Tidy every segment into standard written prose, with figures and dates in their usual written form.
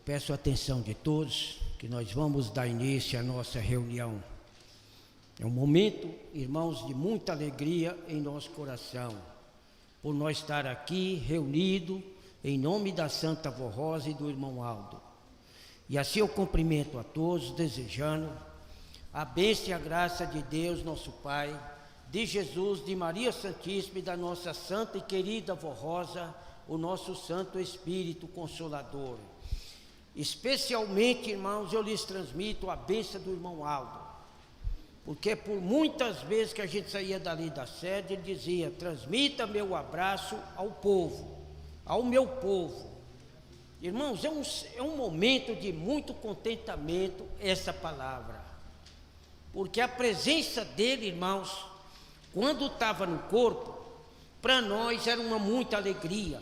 peço a atenção de todos, que nós vamos dar início à nossa reunião. É um momento, irmãos, de muita alegria em nosso coração, por nós estar aqui reunidos em nome da Santa Vó Rosa e do irmão Aldo. E assim eu cumprimento a todos, desejando a bênção e a graça de Deus, nosso Pai, de Jesus, de Maria Santíssima e da nossa santa e querida Vó Rosa, o nosso Santo Espírito Consolador. Especialmente, irmãos, eu lhes transmito a bênção do irmão Aldo, porque por muitas vezes que a gente saía dali da sede, ele dizia: transmita meu abraço ao povo, ao meu povo. Irmãos, é um momento de muito contentamento essa palavra, porque a presença dele, irmãos, quando estava no corpo, para nós era uma muita alegria.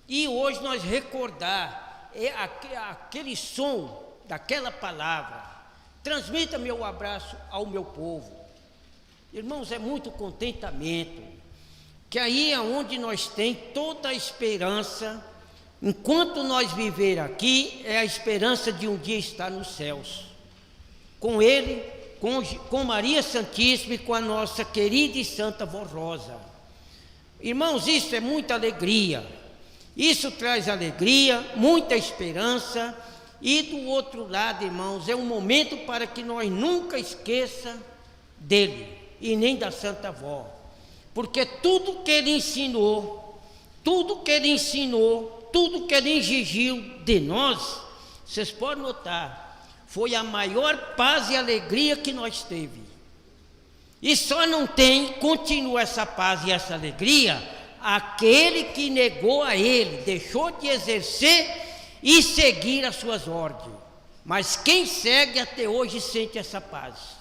E hoje nós recordar aquele som daquela palavra: transmita meu abraço ao meu povo. Irmãos, é muito contentamento, que aí é onde nós tem toda a esperança. Enquanto nós viver aqui, é a esperança de um dia estar nos céus, com ele, com Maria Santíssima e com a nossa querida e santa Vó Rosa. Irmãos, isso é muita alegria. Isso traz alegria, muita esperança. E do outro lado, irmãos, é um momento para que nós nunca esqueça dele e nem da Santa Vó, porque tudo que ele ensinou, tudo que ele exigiu de nós, vocês podem notar, foi a maior paz e alegria que nós teve. E só não continua essa paz e essa alegria aquele que negou a ele, deixou de exercer e seguir as suas ordens. Mas quem segue até hoje sente essa paz.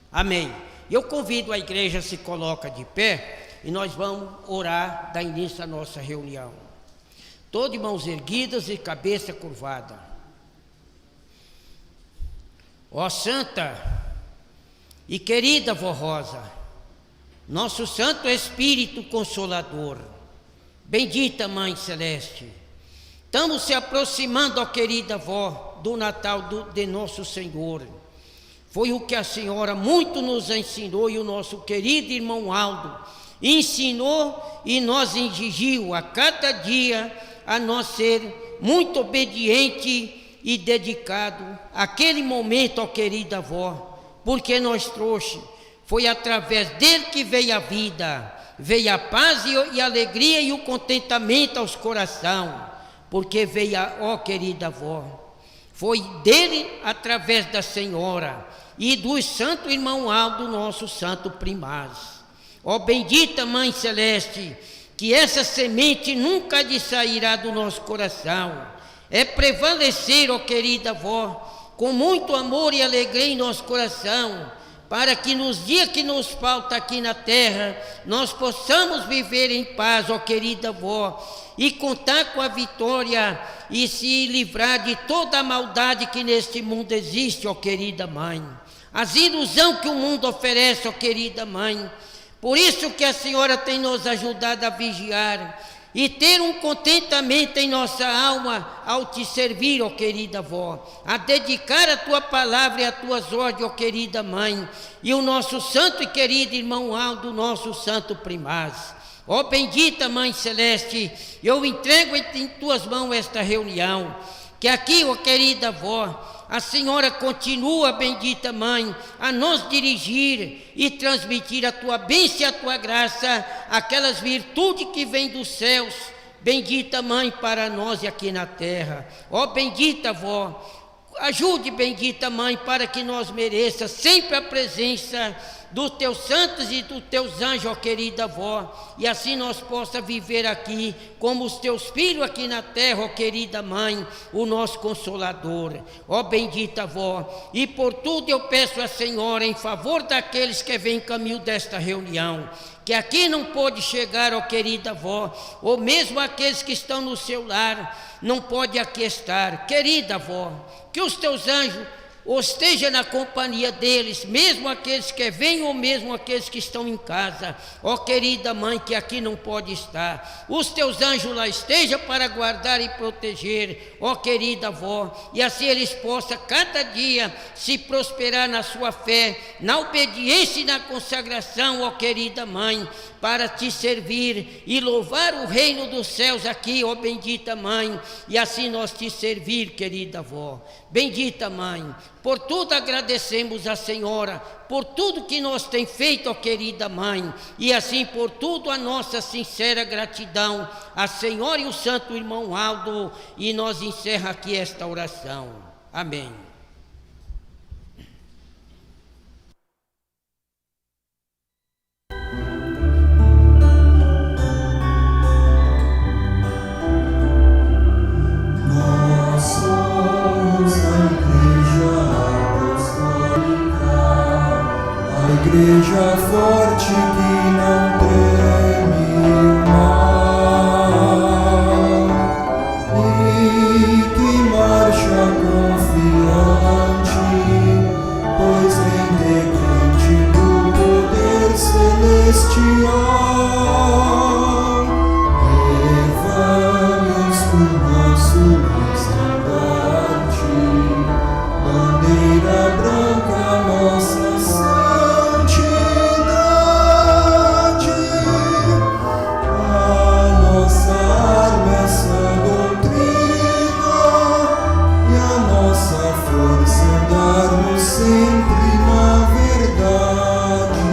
Amém. Eu convido a igreja, se coloca de pé, e nós vamos orar, dar início à nossa reunião. Todos de mãos erguidas e cabeça curvada. Ó Santa e querida Vó Rosa, nosso Santo Espírito Consolador, bendita Mãe Celeste, estamos se aproximando, ó querida Vó, do Natal de nosso Senhor. Foi o que a senhora muito nos ensinou e o nosso querido irmão Aldo ensinou e nos exigiu a cada dia a nós ser muito obediente e dedicado àquele momento, ó querida Vó, porque nós trouxe. Foi através dele que veio a vida, veio a paz e a alegria e o contentamento aos corações, porque veio, ó querida Vó, foi dele, através da senhora e do santo irmão Aldo, nosso santo primaz. Ó bendita Mãe Celeste, que essa semente nunca de sairá do nosso coração, é prevalecer, ó querida Vó, com muito amor e alegria em nosso coração, para que nos dias que nos falta aqui na terra, nós possamos viver em paz, ó querida Vó, e contar com a vitória e se livrar de toda a maldade que neste mundo existe, ó querida Mãe. As ilusões que o mundo oferece, ó querida Mãe. Por isso que a senhora tem nos ajudado a vigiar e ter um contentamento em nossa alma ao te servir, ó querida Vó, a dedicar a tua palavra e as tuas ordens, ó querida Mãe, e o nosso santo e querido irmão Aldo, nosso santo primaz. Ó bendita Mãe Celeste, eu entrego em tuas mãos esta reunião, que aqui, ó querida Vó, a senhora continua, bendita Mãe, a nos dirigir e transmitir a tua bênção e a tua graça, aquelas virtudes que vêm dos céus, bendita Mãe, para nós aqui na terra. Ó bendita Vó, ajude, bendita Mãe, para que nós mereça sempre a presença dos teus santos e dos teus anjos, ó querida Vó, e assim nós possa viver aqui como os teus filhos aqui na terra, ó querida Mãe, o nosso Consolador. Ó bendita Vó, e por tudo eu peço à Senhora em favor daqueles que vêm em caminho desta reunião, que aqui não pôde chegar, ó querida Vó, ou mesmo aqueles que estão no seu lar, não pode aqui estar. Querida Vó, que os teus anjos ou esteja na companhia deles, mesmo aqueles que vêm ou mesmo aqueles que estão em casa. Ó querida mãe que aqui não pode estar, os teus anjos lá estejam para guardar e proteger, ó querida avó, e assim eles possam cada dia se prosperar na sua fé, na obediência e na consagração, ó querida mãe, para te servir e louvar o reino dos céus aqui, ó bendita mãe, e assim nós te servir, querida avó. Bendita mãe, por tudo agradecemos a Senhora, por tudo que nós tem feito, ó querida mãe, e assim por tudo a nossa sincera gratidão a Senhora e o santo irmão Aldo, e nós encerra aqui esta oração. Amém. Igreja forte que não teme o mal e que marcha confiante, pois é integrante do poder celestial. Levamos o nosso estandarte, bandeira branca, nossa sempre na verdade.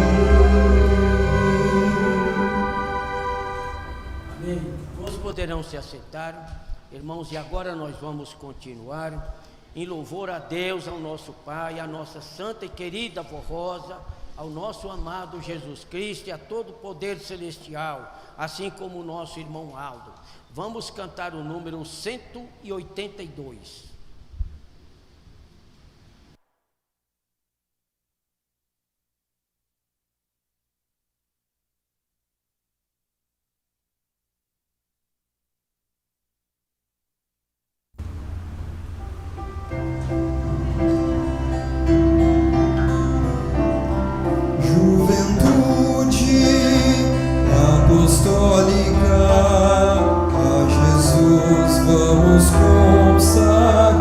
Amém. Todos poderão se assentar, irmãos, e agora nós vamos continuar em louvor a Deus, ao nosso Pai, à nossa santa e querida avó Rosa, ao nosso amado Jesus Cristo e a todo o poder celestial, assim como o nosso irmão Aldo. Vamos cantar o número 182. Apostólica, a Jesus vamos consagrar.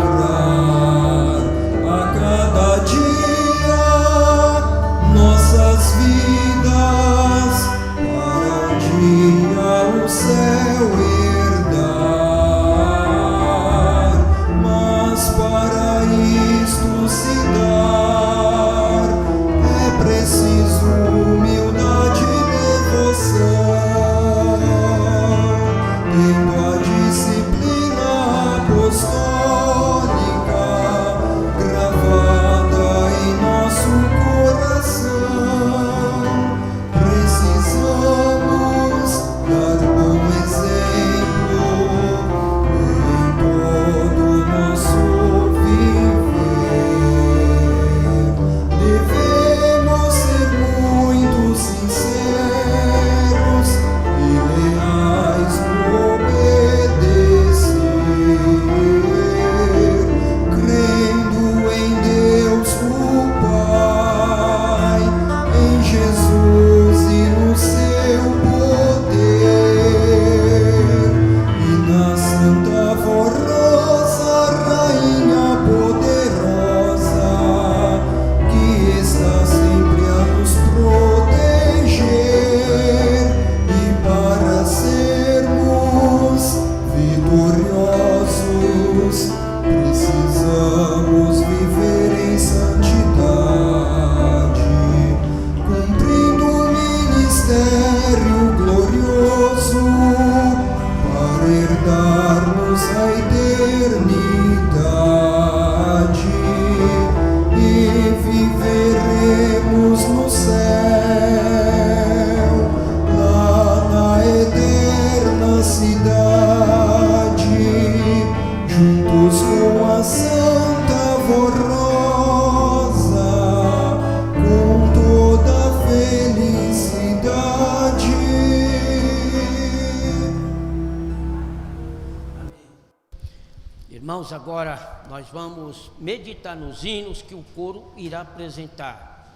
irmãos, agora nós vamos meditar nos hinos que o coro irá apresentar.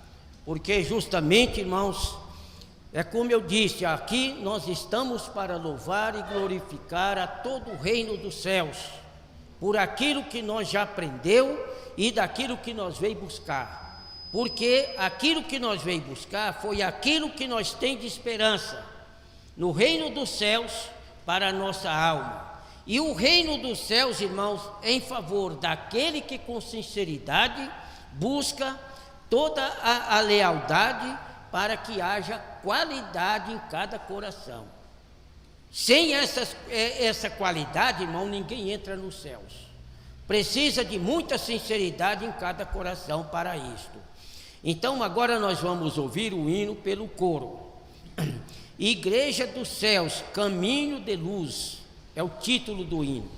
Porque justamente, irmãos, é como eu disse, aqui nós estamos para louvar e glorificar a todo o reino dos céus, por aquilo que nós já aprendeu e daquilo que nós veio buscar. Porque aquilo que nós veio buscar foi aquilo que nós tem de esperança no reino dos céus para a nossa alma. E o reino dos céus, irmãos, em favor daquele que com sinceridade busca toda a lealdade para que haja qualidade em cada coração. Sem essa qualidade, irmão, ninguém entra nos céus. Precisa de muita sinceridade em cada coração para isto. Então agora nós vamos ouvir o hino pelo coro. Igreja dos céus, caminho de luz, é o título do hino.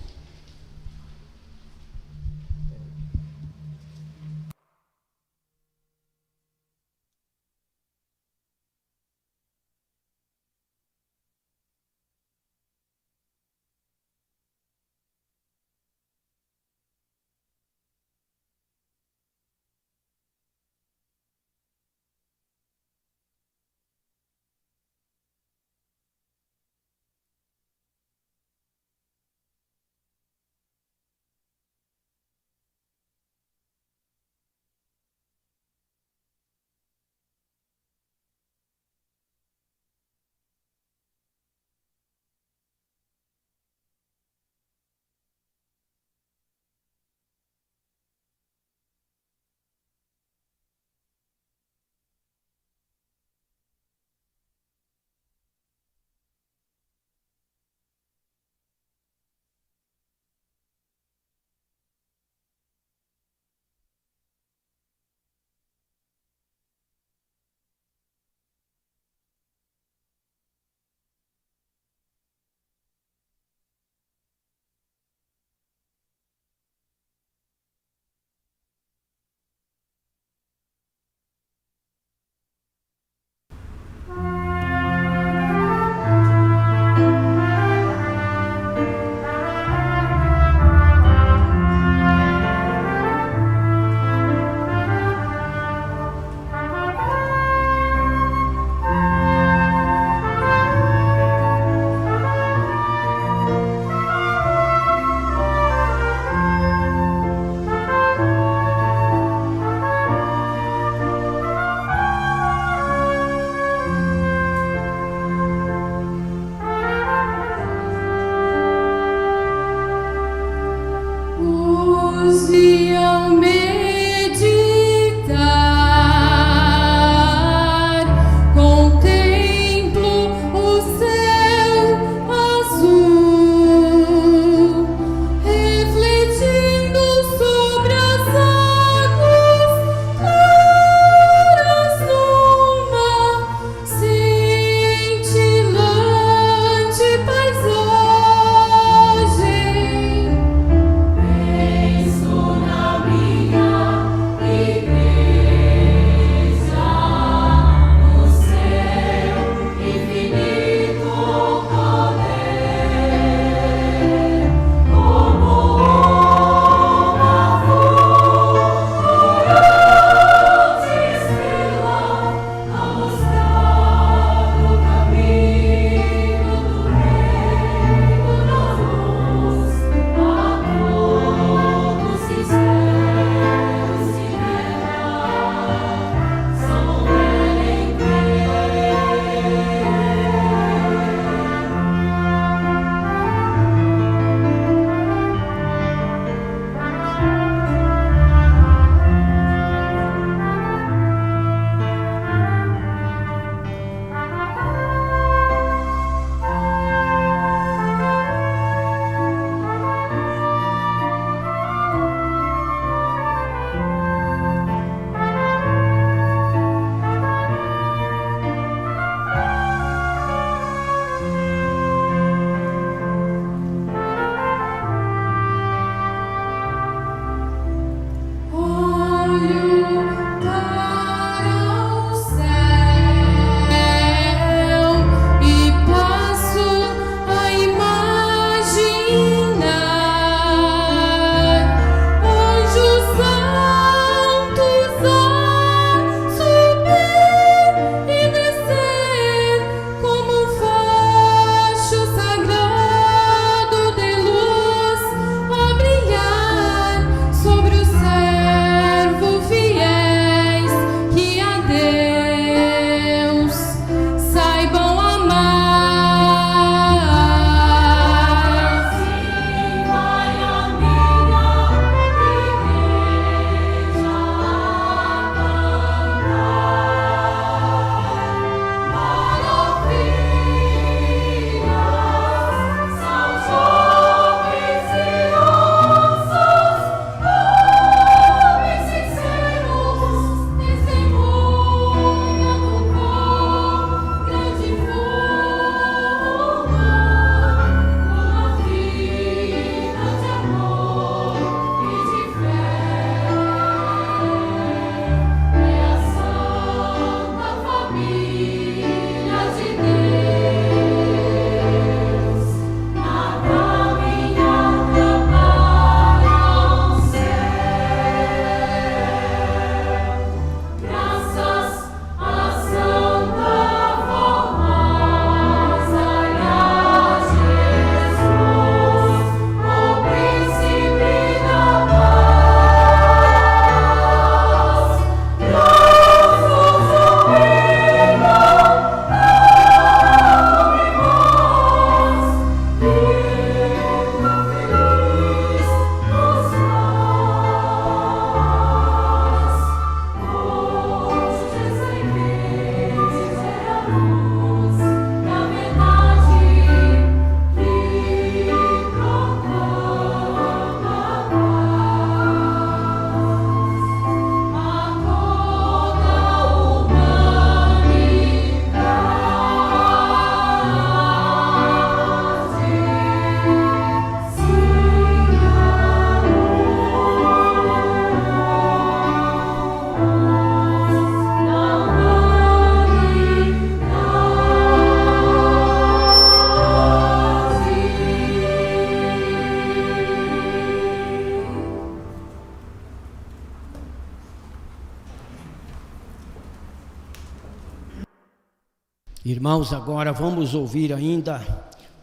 Irmãos, agora vamos ouvir ainda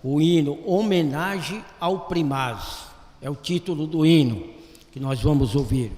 o hino Homenagem ao Primaz. É o título do hino que nós vamos ouvir.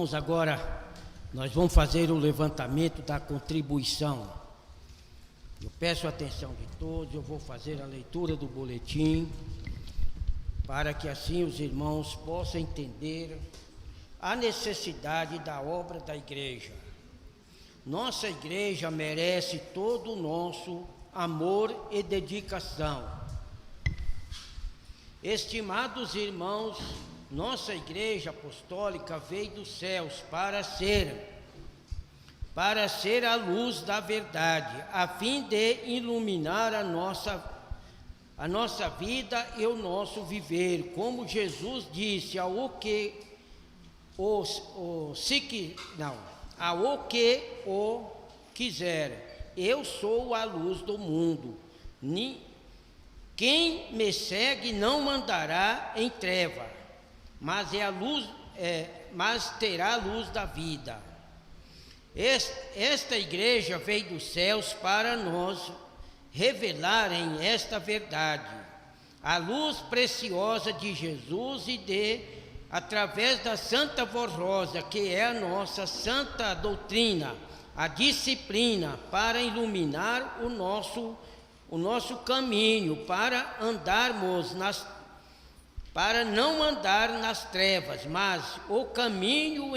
Irmãos, agora nós vamos fazer o levantamento da contribuição. Eu peço a atenção de todos, eu vou fazer a leitura do boletim, para que assim os irmãos possam entender a necessidade da obra da igreja. Nossa igreja merece todo o nosso amor e dedicação. Estimados irmãos, nossa igreja apostólica veio dos céus para ser a luz da verdade, a fim de iluminar a nossa vida e o nosso viver, como Jesus disse: ao que o quiser, eu sou a luz do mundo. Quem me segue não andará em treva, mas terá a luz da vida. Esta igreja veio dos céus para nos revelarem esta verdade, a luz preciosa de Jesus através da Santa Voz Rosa, que é a nossa santa doutrina, a disciplina para iluminar o nosso caminho, para não andar nas trevas, mas o caminho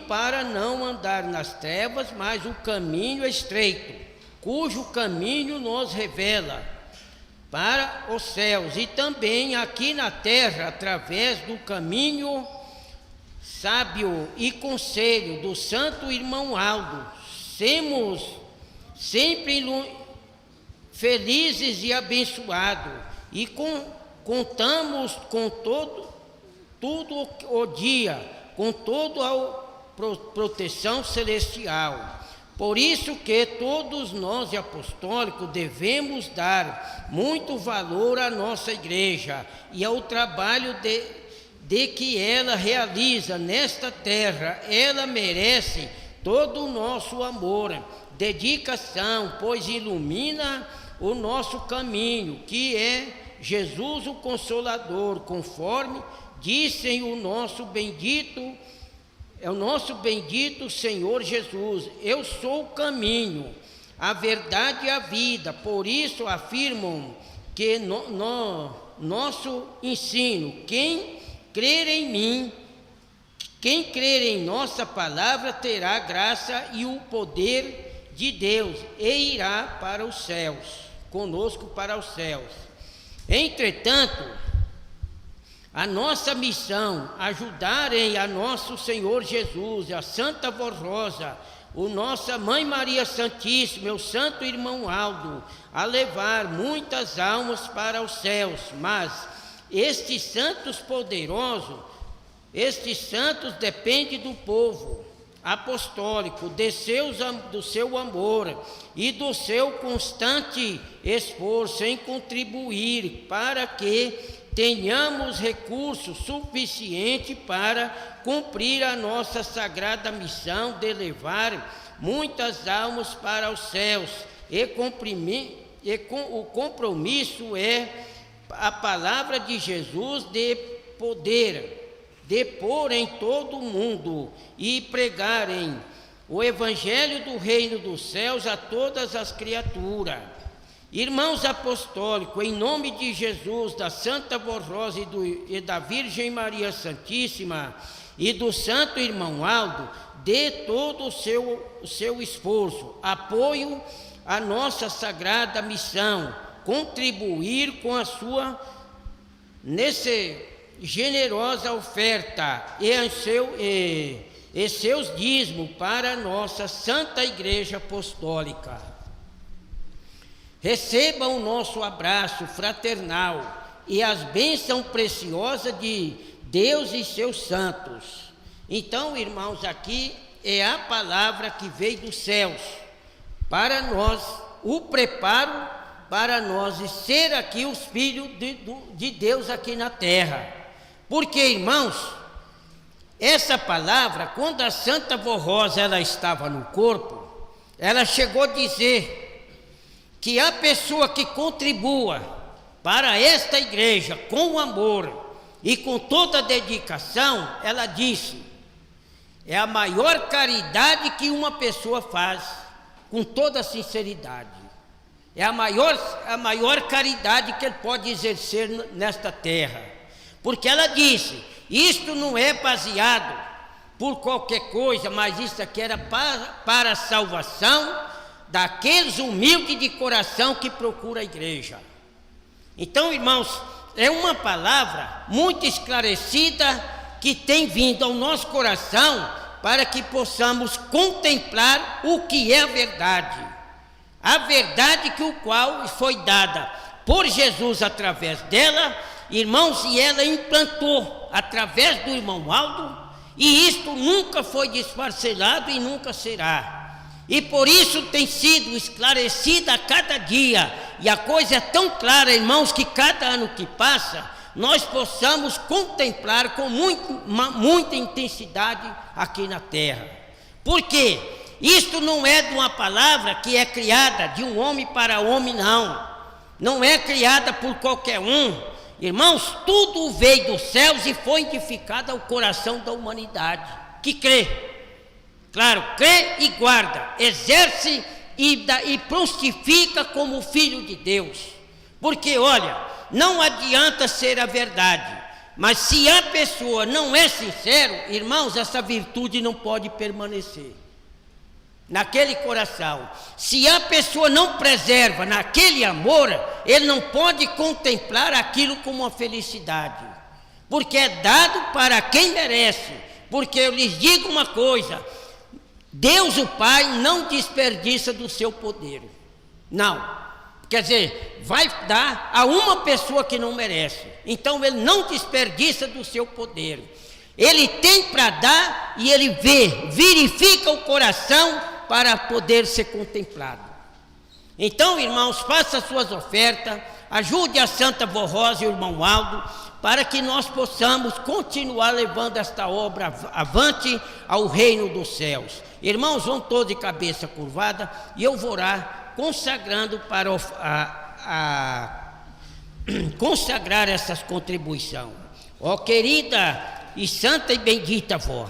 para não andar nas trevas, mas o caminho estreito, cujo caminho nos revela para os céus, e também aqui na terra, através do caminho sábio e conselho do santo irmão Aldo, sermos sempre felizes e abençoados, e contamos com todo o dia, com toda a proteção celestial. Por isso que todos nós apostólicos devemos dar muito valor à nossa igreja e ao trabalho de que ela realiza nesta terra. Ela merece todo o nosso amor, dedicação, pois ilumina o nosso caminho, que é Jesus o Consolador, conforme disse o nosso bendito Senhor Jesus: eu sou o caminho, a verdade e a vida. Por isso afirmam que nosso ensino, quem crer em mim, quem crer em nossa palavra, terá a graça e o poder de Deus e irá para os céus, conosco para os céus. Entretanto, a nossa missão, ajudarem a nosso Senhor Jesus, a Santa Voz Rosa, nossa Mãe Maria Santíssima, o Santo Irmão Aldo, a levar muitas almas para os céus. Mas estes santos poderosos, estes santos dependem do povo apostólico, do seu amor e do seu constante esforço em contribuir para que tenhamos recursos suficientes para cumprir a nossa sagrada missão de levar muitas almas para os céus. O compromisso é a palavra de Jesus de pôr em todo o mundo e pregarem o evangelho do reino dos céus a todas as criaturas. Irmãos apostólicos, em nome de Jesus, da Santa Voz Rosa e da Virgem Maria Santíssima e do Santo Irmão Aldo, dê todo o seu esforço, apoio à nossa sagrada missão, contribuir com a sua generosa oferta e seus dízimos para a nossa Santa Igreja Apostólica. Recebam o nosso abraço fraternal e as bênçãos preciosas de Deus e seus santos. Então, irmãos, aqui é a palavra que veio dos céus para nós, o preparo para nós ser aqui os filhos de Deus aqui na terra. Porque, irmãos, essa palavra, quando a Santa Voz Rosa ela estava no corpo, ela chegou a dizer que a pessoa que contribua para esta igreja com amor e com toda a dedicação, ela disse é a maior caridade que uma pessoa faz, com toda sinceridade. É a maior caridade que ele pode exercer nesta terra. Porque ela disse, isto não é baseado por qualquer coisa, mas isso aqui era para a salvação daqueles humildes de coração que procuram a igreja. Então, irmãos, é uma palavra muito esclarecida que tem vindo ao nosso coração para que possamos contemplar o que é a verdade que o qual foi dada por Jesus através dela, irmãos, e ela implantou através do irmão Aldo, e isto nunca foi desparcelado e nunca será. E por isso tem sido esclarecida a cada dia, e a coisa é tão clara, irmãos, que cada ano que passa nós possamos contemplar com muita intensidade aqui na terra. Por quê? Isto não é de uma palavra que é criada de um homem para homem, não é criada por qualquer um. Irmãos, tudo veio dos céus e foi edificado ao coração da humanidade, que crê. Claro, crê e guarda, exerce e prontifica como filho de Deus. Porque, olha, não adianta ser a verdade, mas se a pessoa não é sincero, irmãos, essa virtude não pode permanecer naquele coração. Se a pessoa não preserva naquele amor, ele não pode contemplar aquilo como uma felicidade, porque é dado para quem merece. Porque eu lhes digo uma coisa, Deus o Pai não desperdiça do seu poder, não. Quer dizer, vai dar a uma pessoa que não merece. Então ele não desperdiça do seu poder. Ele tem para dar e ele verifica o coração para poder ser contemplado. Então, irmãos, faça suas ofertas, ajude a Santa Vó Rosa e o irmão Aldo, para que nós possamos continuar levando esta obra avante ao reino dos céus. Irmãos, vão todos de cabeça curvada e eu vou orar consagrando para consagrar essas contribuições. Ó querida e santa e bendita Vó,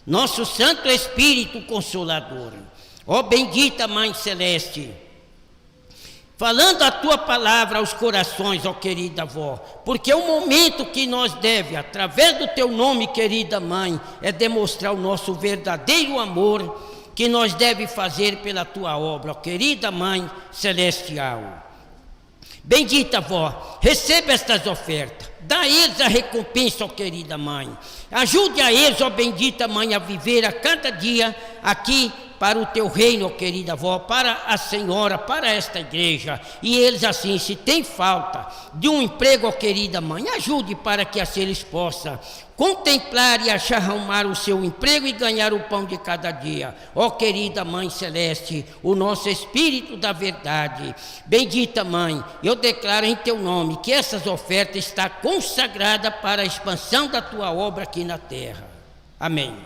nosso Santo Espírito Consolador, ó bendita Mãe Celeste, falando a tua palavra aos corações, ó querida Vó, porque o momento que nós deve, através do teu nome, querida Mãe, é demonstrar o nosso verdadeiro amor que nós deve fazer pela tua obra, ó querida Mãe Celestial. Bendita Vó, receba estas ofertas, dá a eles a recompensa, ó querida Mãe. Ajude a eles, ó bendita Mãe, a viver a cada dia aqui para o teu reino, ó querida Vó, para a Senhora, para esta igreja. E eles assim, se tem falta de um emprego, ó querida Mãe, ajude para que assim eles possam contemplar e acharramar o seu emprego e ganhar o pão de cada dia. Ó querida Mãe Celeste, o nosso Espírito da verdade, bendita Mãe, eu declaro em teu nome que essas ofertas estão consagradas para a expansão da tua obra aqui na terra. Amém.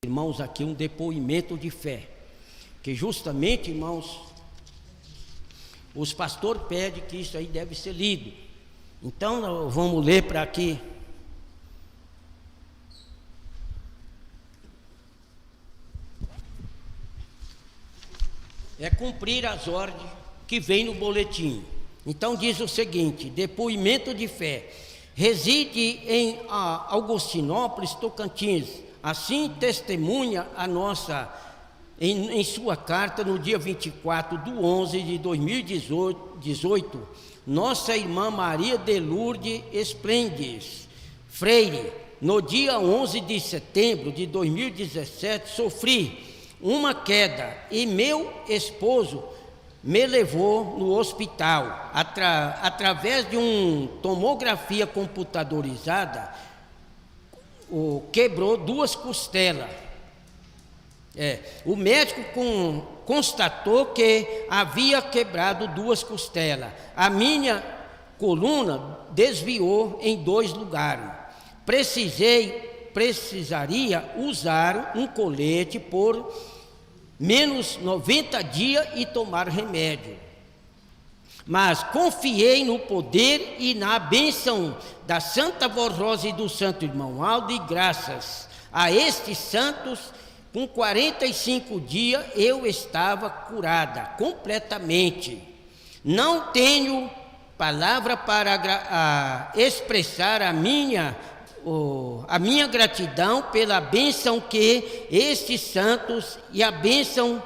Irmãos, aqui um depoimento de fé, que justamente, irmãos, os pastores pedem que isso aí deve ser lido. Então, nós vamos ler para aqui. É cumprir as ordens que vem no boletim. Então diz o seguinte: depoimento de fé. Reside em Augustinópolis, Tocantins. Assim testemunha a nossa, em sua carta, no dia 24 de 11 de 2018, nossa irmã Maria de Lourdes Esplendes Freire. No dia 11 de setembro de 2017, sofri uma queda e meu esposo me levou no hospital. Através de uma tomografia computadorizada, quebrou 2 costelas. O médico constatou que havia quebrado 2 costelas. A minha coluna desviou em 2 lugares. Precisaria usar um colete por menos 90 dias e tomar remédio. Mas confiei no poder e na bênção da Santa Voz Rosa e do Santo Irmão Aldo, e graças a estes santos, com 45 dias eu estava curada completamente. Não tenho palavra para expressar a minha gratidão pela bênção que estes santos e a bênção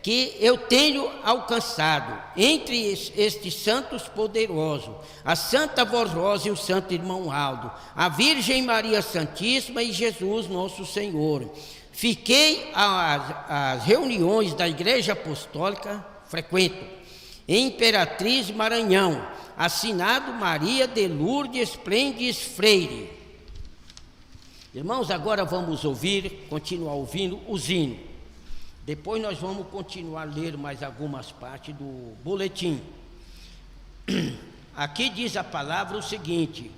que eu tenho alcançado entre estes santos poderosos, a Santa Voz Rosa e o Santo Irmão Aldo, a Virgem Maria Santíssima e Jesus Nosso Senhor. Fiquei às reuniões da Igreja Apostólica, frequento, em Imperatriz, Maranhão, assinado Maria de Lourdes Prendes Freire. Irmãos, agora vamos continuar ouvindo os hinos. Depois nós vamos continuar a ler mais algumas partes do boletim. Aqui diz a palavra o seguinte: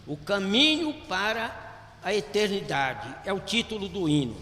o caminho para a eternidade, é o título do hino.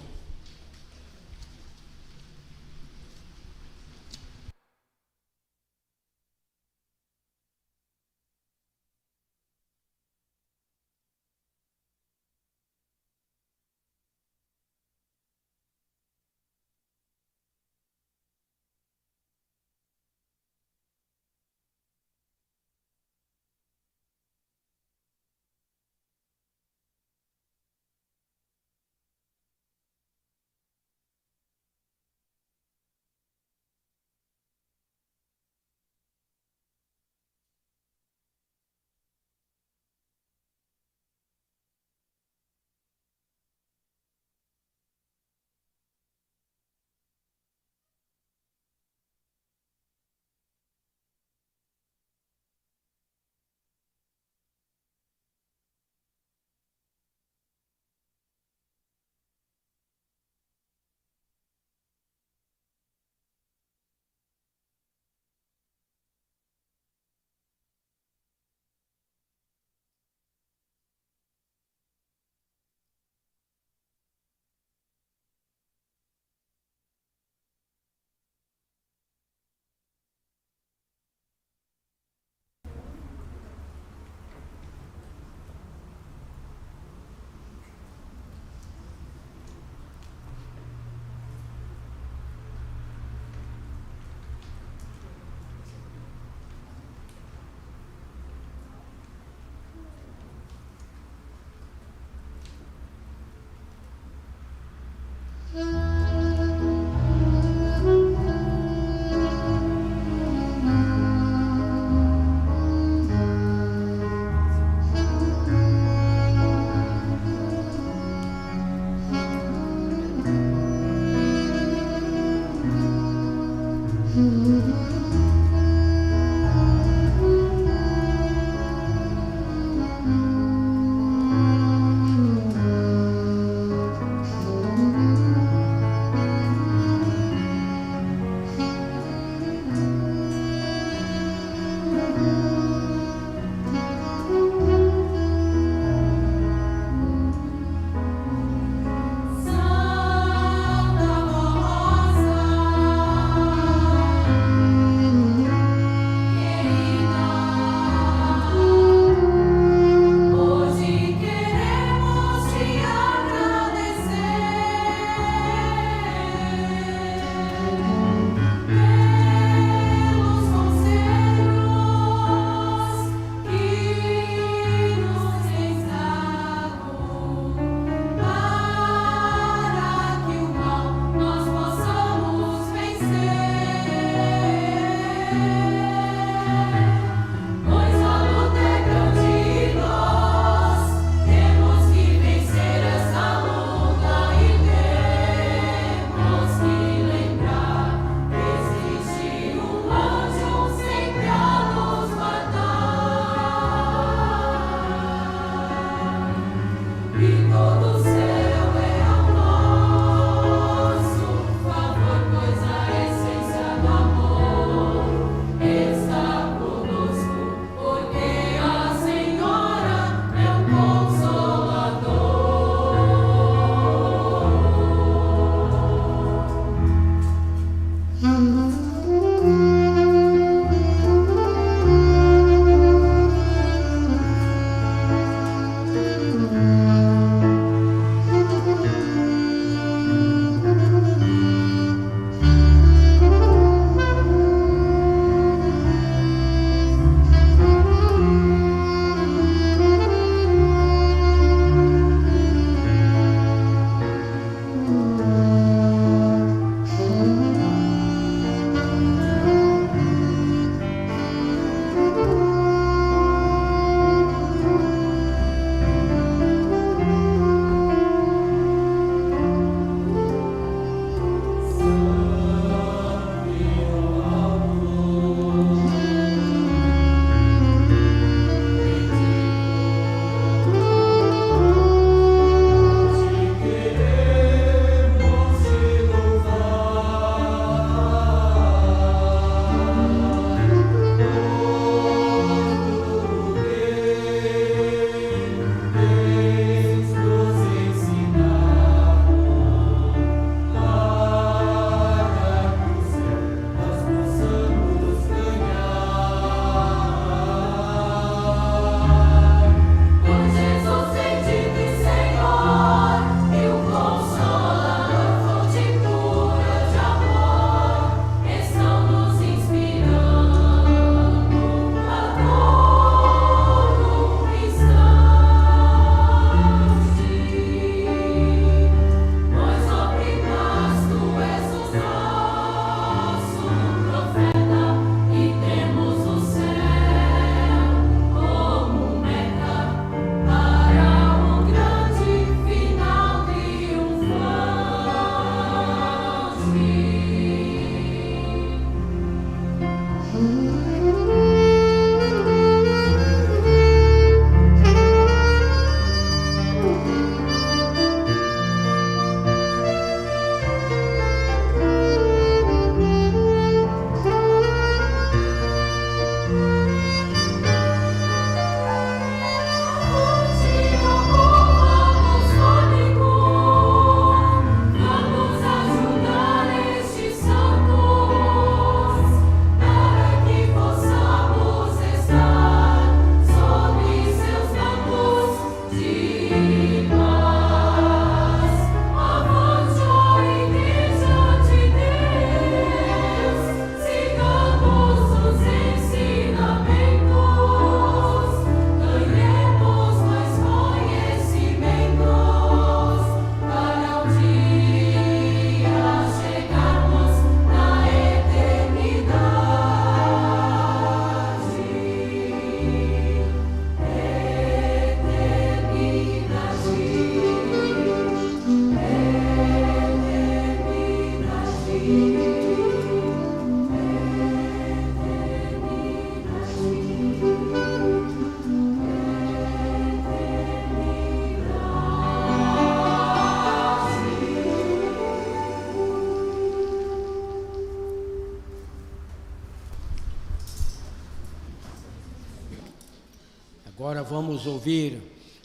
Agora vamos ouvir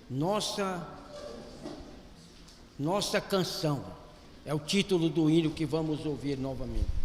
nossa canção. É o título do hino que vamos ouvir novamente.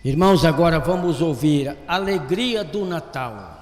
Irmãos, agora vamos ouvir a alegria do Natal.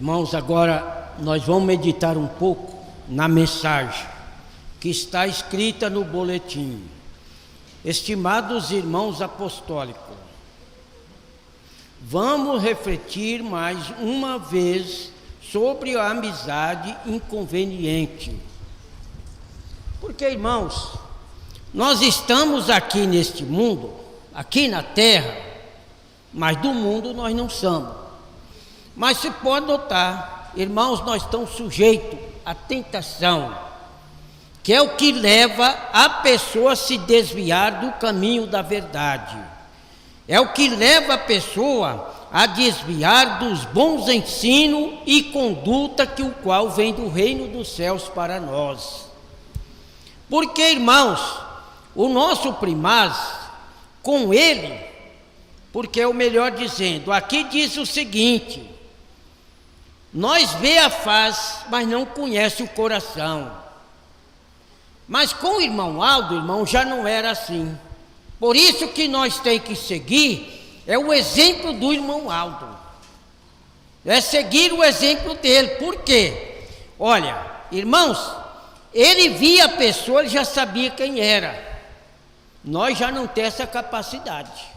Irmãos, agora nós vamos meditar um pouco na mensagem que está escrita no boletim. Estimados irmãos apostólicos, vamos refletir mais uma vez sobre a amizade inconveniente. Porque, irmãos, nós estamos aqui neste mundo, aqui na terra, mas do mundo nós não somos. Mas se pode notar, irmãos, nós estamos sujeitos à tentação, que é o que leva a pessoa a se desviar do caminho da verdade. É o que leva a pessoa a desviar dos bons ensinos e conduta que o qual vem do reino dos céus para nós. Porque, irmãos, o nosso primaz, com ele, porque é o melhor dizendo, aqui diz o seguinte: nós vê a face, mas não conhece o coração. Mas com o irmão Aldo, irmão, já não era assim. Por isso que nós temos que seguir, é o exemplo do irmão Aldo. É seguir o exemplo dele. Por quê? Olha, irmãos, ele via a pessoa, ele já sabia quem era. Nós já não temos essa capacidade.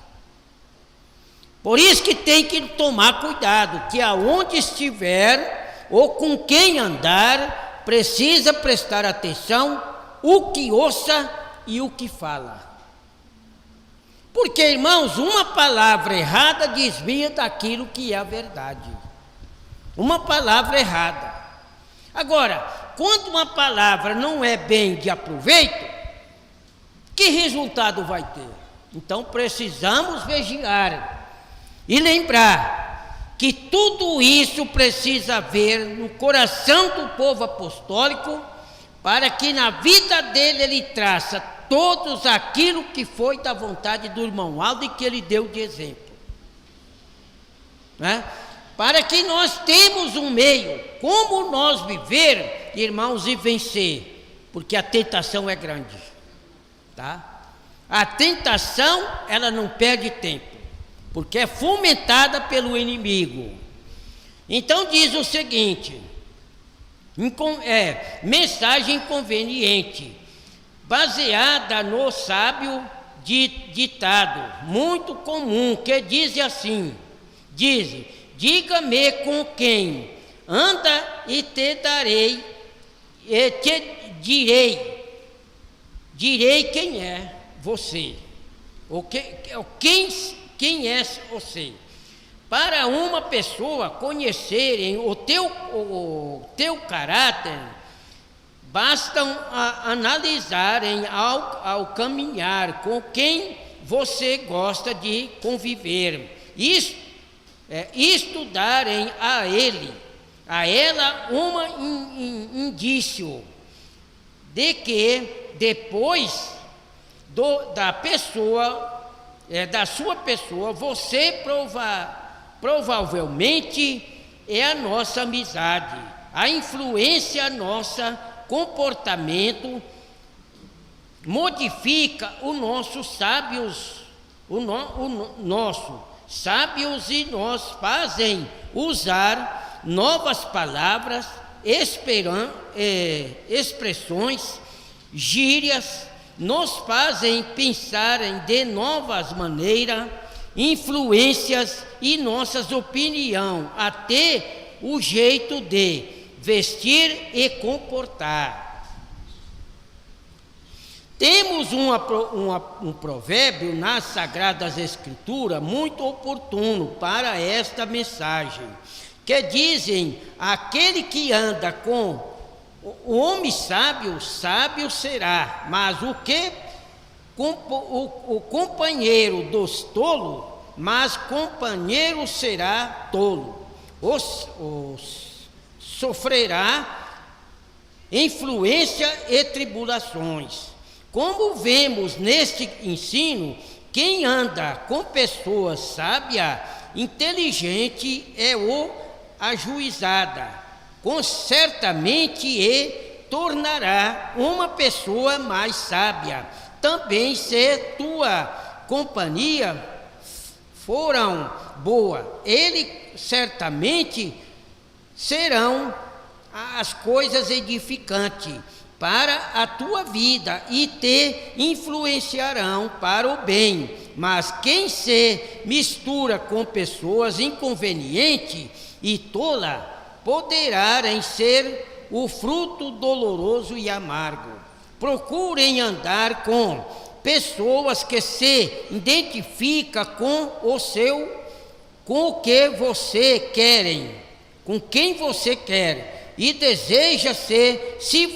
Por isso que tem que tomar cuidado, que aonde estiver ou com quem andar, precisa prestar atenção o que ouça e o que fala. Porque, irmãos, uma palavra errada desvia daquilo que é a verdade. Uma palavra errada. Agora, quando uma palavra não é bem de aproveito, que resultado vai ter? Então precisamos vigiar e lembrar que tudo isso precisa haver no coração do povo apostólico, para que na vida dele ele traça todos aquilo que foi da vontade do irmão Aldo e que ele deu de exemplo, né? Para que nós temos um meio, como nós viver, irmãos, e vencer, porque a tentação é grande, tá? A tentação, ela não perde tempo, porque é fomentada pelo inimigo. Então diz o seguinte, mensagem inconveniente, baseada no sábio ditado, muito comum, que diz assim, diga-me com quem anda e te darei, e te direi quem é você, quem é você. Para uma pessoa conhecerem o teu caráter, bastam analisarem ao caminhar com quem você gosta de conviver, estudarem a ela indício de que depois da sua pessoa, você provavelmente é a nossa amizade, a influência nossa comportamento modifica o nosso sábios, sábios e nós fazem usar novas palavras, expressões, gírias, nos fazem pensar de novas maneiras, influências e nossas opiniões, até o jeito de vestir e comportar. Temos um provérbio nas Sagradas Escrituras muito oportuno para esta mensagem, que dizem: aquele que anda com o homem sábio, sábio será, mas o companheiro dos tolos, mas companheiro será tolo, sofrerá influência e tribulações. Como vemos neste ensino, quem anda com pessoas sábias, inteligente é o ajuizada, certamente e tornará uma pessoa mais sábia. Também se tua companhia forão boa, ele certamente serão as coisas edificantes para a tua vida e te influenciarão para o bem. Mas quem se mistura com pessoas inconvenientes e tola, poderá em ser o fruto doloroso e amargo. Procurem andar com pessoas que se identificam com o que você querem, com quem você quer e deseja ser. Se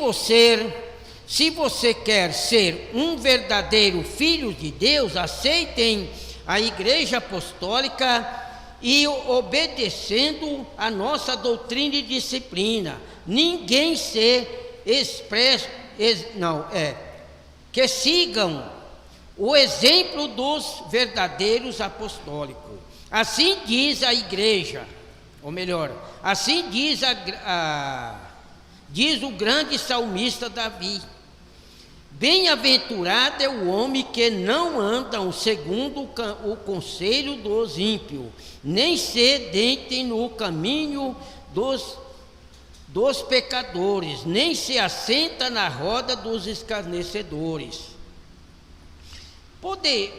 você quer ser um verdadeiro filho de Deus, aceitem a Igreja Apostólica e obedecendo a nossa doutrina e disciplina. Ninguém se expressa, que sigam o exemplo dos verdadeiros apostólicos. Assim diz a Igreja, ou melhor, assim diz diz o grande salmista Davi: bem-aventurado é o homem que não anda segundo o conselho dos ímpios, nem se detem no caminho dos pecadores, nem se assenta na roda dos escarnecedores.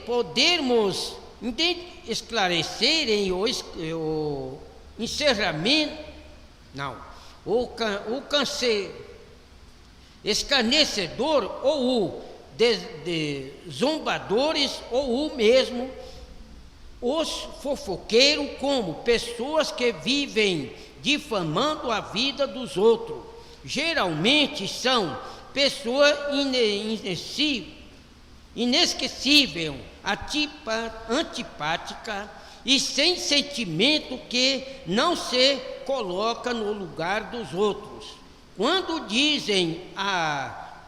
Podermos esclarecer em o encerramento, escarnecedor ou o zombadores ou o mesmo os fofoqueiros como pessoas que vivem difamando a vida dos outros. Geralmente são pessoas inesquecível, antipática e sem sentimento, que não se coloca no lugar dos outros. Quando dizem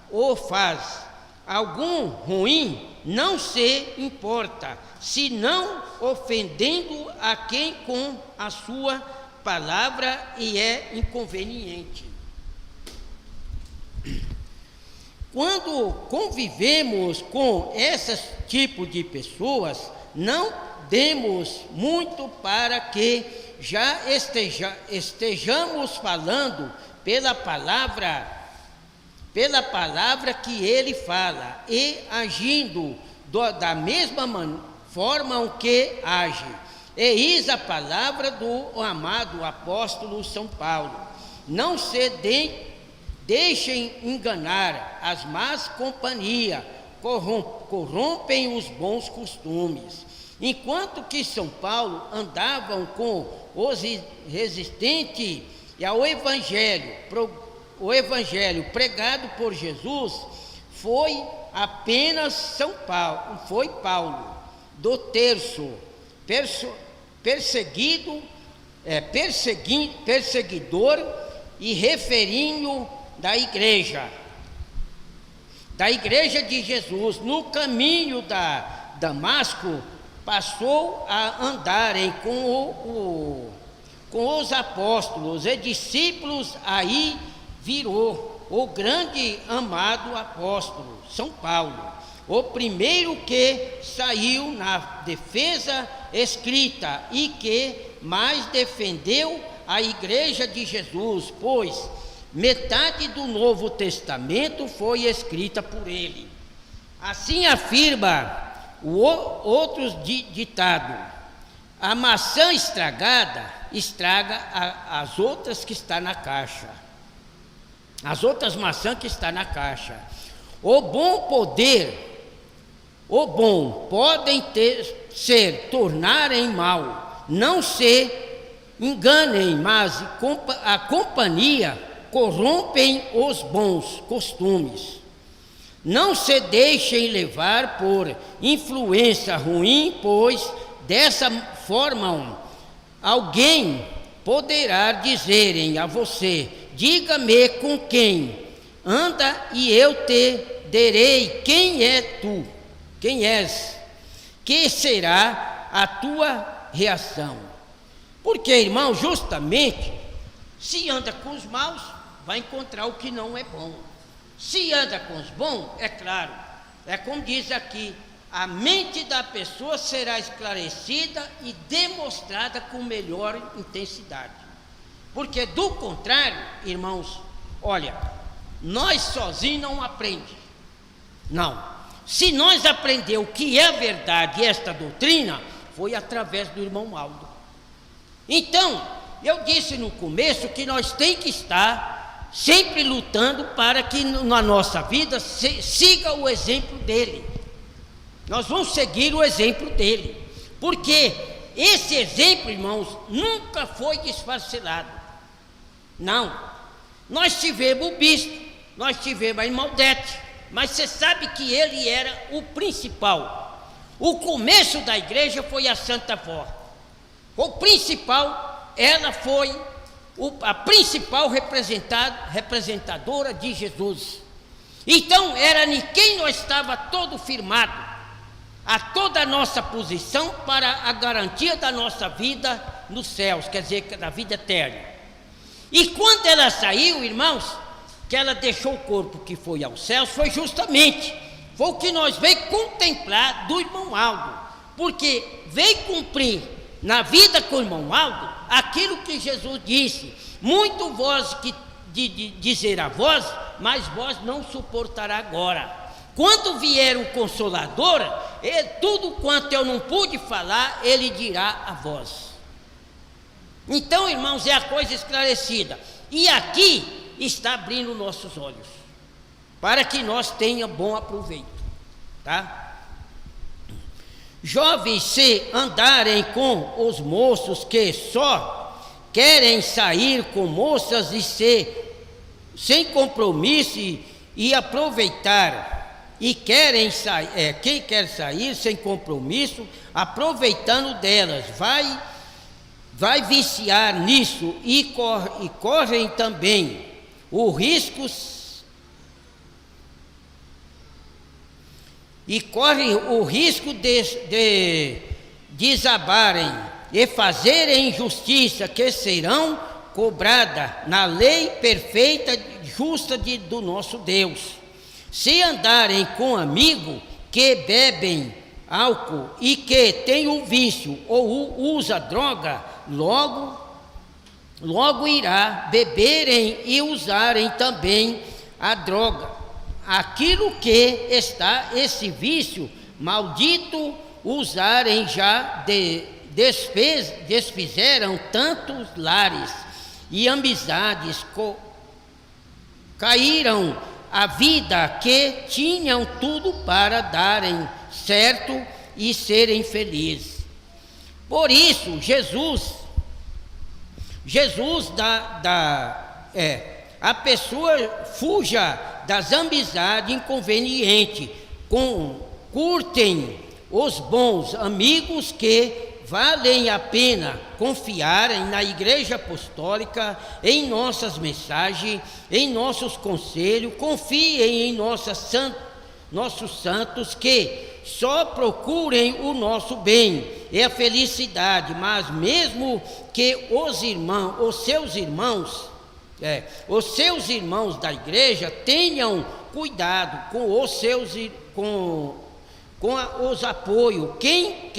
ou faz algum ruim, não se importa, senão ofendendo a quem com a sua palavra e é inconveniente. Quando convivemos com esse tipo de pessoas, não demos muito para que já estejamos falando pela palavra que ele fala e agindo da mesma forma que age. Eis a palavra do amado apóstolo São Paulo: não se deixem enganar, as más companhias corrompem os bons costumes. Enquanto que São Paulo andavam com os resistentes ao Evangelho, o Evangelho pregado por Jesus, foi apenas Paulo, do terço, perseguidor e referindo da igreja de Jesus, no caminho da Damasco, passou a andarem com os apóstolos e discípulos. Aí virou o grande amado apóstolo São Paulo, o primeiro que saiu na defesa escrita e que mais defendeu a igreja de Jesus, pois metade do Novo Testamento foi escrita por ele. Assim afirma o outro ditado: a maçã estragada estraga as outras que está na caixa, as outras maçãs que está na caixa. O bom podem tornarem mal. Não se enganem, mas a companhia corrompem os bons costumes. Não se deixem levar por influência ruim, pois dessa forma alguém poderá dizer a você: diga-me com quem anda e eu te direi quem és, que será a tua reação. Porque, irmão, justamente, se anda com os maus, vai encontrar o que não é bom. Se anda com os bons, é claro, é como diz aqui, a mente da pessoa será esclarecida e demonstrada com melhor intensidade. Porque do contrário, irmãos, olha, nós sozinhos não aprendemos. Não. Se nós aprender o que é a verdade e esta doutrina, foi através do irmão Aldo. Então, eu disse no começo que nós temos que estar sempre lutando para que na nossa vida siga o exemplo dele. Nós vamos seguir o exemplo dele, porque esse exemplo, irmãos, nunca foi desfacelado. Não. Nós tivemos o bispo, nós tivemos a irmã Odete, mas você sabe que ele era o principal. O começo da igreja foi a Santa Vó. O principal, ela foi a principal representadora de Jesus. Então era em quem nós estava todo firmado, a toda a nossa posição para a garantia da nossa vida nos céus, quer dizer, da vida eterna. E quando ela saiu, irmãos, que ela deixou o corpo que foi aos céus, foi o que nós veio contemplar do irmão Aldo, porque veio cumprir na vida com o irmão Aldo aquilo que Jesus disse: muito vós que dizer a vós, mas vós não suportará agora. Quando vier o Consolador, tudo quanto eu não pude falar, ele dirá a vós. Então, irmãos, é a coisa esclarecida. E aqui está abrindo nossos olhos, para que nós tenhamos bom aproveito, tá? Jovens, se andarem com os moços que só querem sair com moças e sem compromisso e aproveitar, e querem sair, quem quer sair sem compromisso, aproveitando delas, vai viciar nisso e correm também o risco de desabarem e fazerem injustiça, que serão cobradas na lei perfeita e justa do nosso Deus. Se andarem com amigo que bebem álcool e que tem o vício ou usa droga, logo irá beberem e usarem também a droga. Aquilo que está esse vício maldito, usarem já desfizeram tantos lares e amizades, caíram a vida que tinham tudo para darem certo e serem felizes. Por isso, Jesus a pessoa fuja das amizades inconvenientes, curtem os bons amigos que valem a pena confiarem na Igreja Apostólica, em nossas mensagens, em nossos conselhos. Confiem em nossos santos que só procurem o nosso bem e a felicidade, mas mesmo que os seus irmãos da igreja tenham cuidado com os apoios. Quem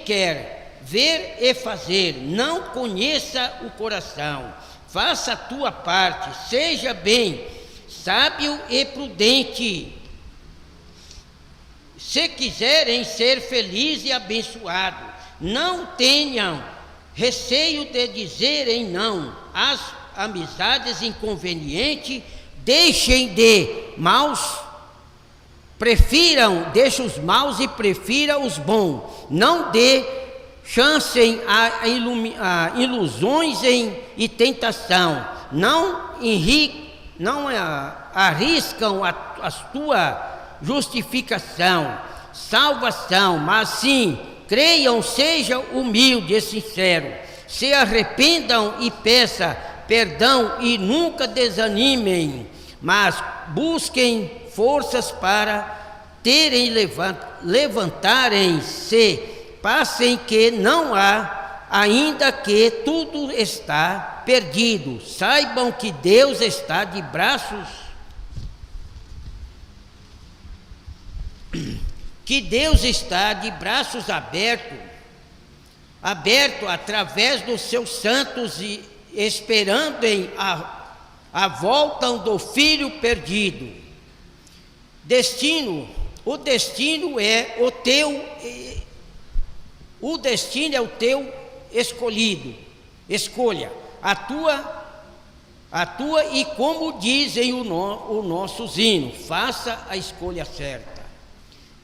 quer ver e fazer, não conheça o coração. Faça a tua parte, seja bem sábio e prudente, se quiserem ser felizes e abençoados. Não tenham receio de dizerem não às amizades inconvenientes. Deixem os maus e prefiram os bons. Não dê chance a ilusões e tentação. Não arriscam a tua justificação, salvação, mas sim creiam, sejam humildes e sinceros, se arrependam e peçam perdão e nunca desanimem, mas busquem forças para levantarem-se, passem que não há, ainda que tudo está perdido. Saibam que Deus está de braços abertos através dos seus santos esperando a volta do filho perdido. O destino é o teu escolhido. Escolha a tua, e como dizem o nosso hino, faça a escolha certa.